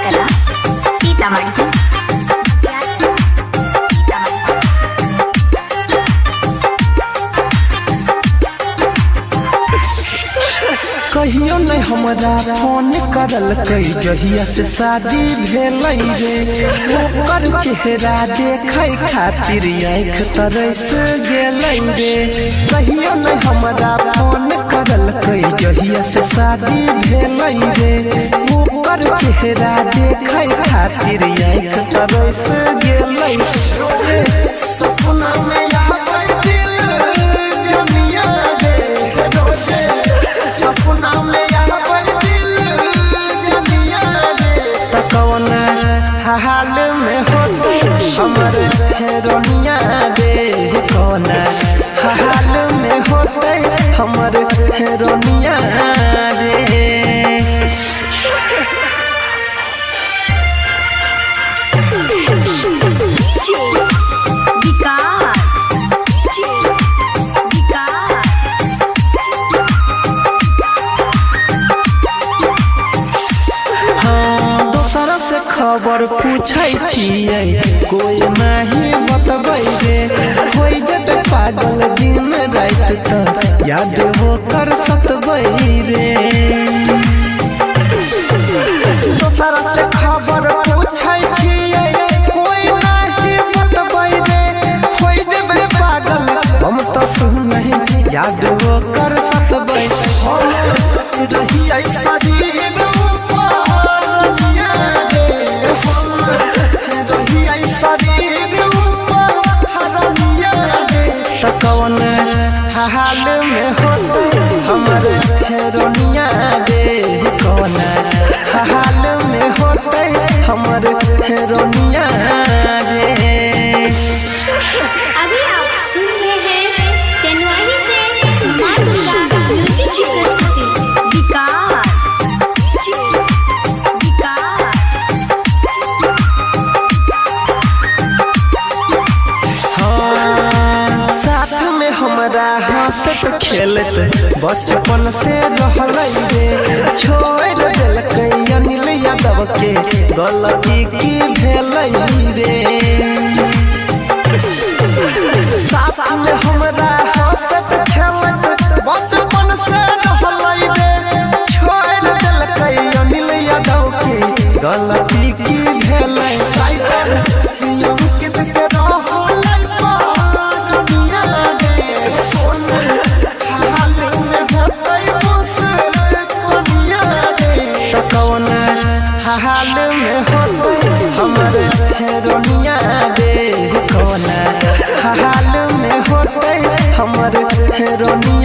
कला सीतामढ़ी। कहियो नहीं हमरा फोन करल कई जहिया से शादी भेल रे, ओकर चेहरा देखे खातिर आँख तरस गेल रे। कहियो नहीं हमरा फोन करल कई जहिया से शादी भेल रे, ओकर चेहरा देखे खातिर आँख तरस गेल रे। सपना में आवे दिल जनिया रे रोजे, सपना में आवे दिल जनिया रे। त कौन हाल में होते हमर हेरोनिया रे, कौन हाल में होते हमर हेरोनिया रे। खबर पूछे छियै कोई नहीं बतबै रे, कोई जब पागल दिन रात तक याद हो कर सतबै रे। दोसरा से खबर पूछे छियै कोई नहीं बतबै रे, कोई जब पागल हम तो सुनहि याद हो कर सतबै। हम रही शरीर कौन हाल में होते हमर हेरोनिया रे, कौन हाल में होते हमर हेरोनिया रे। अभी आप सुन रहे हैं तेनवाही से मां दुर्गा म्यूजिक की प्रस्तुति विकास। हमरा हंसत खेलत बचपन से रहलै रे, छोड़ देलकै अनिल यादव के गलती की भेलै रे। साथ में हमरा हंसत खेलत बचपन से रहलै रे, छोड़ देलकै अनिल यादव के गलती की भेलै। हाल में होते हमर हेरोनिया रे, कौन हाल में होते हमर हेरोनिया।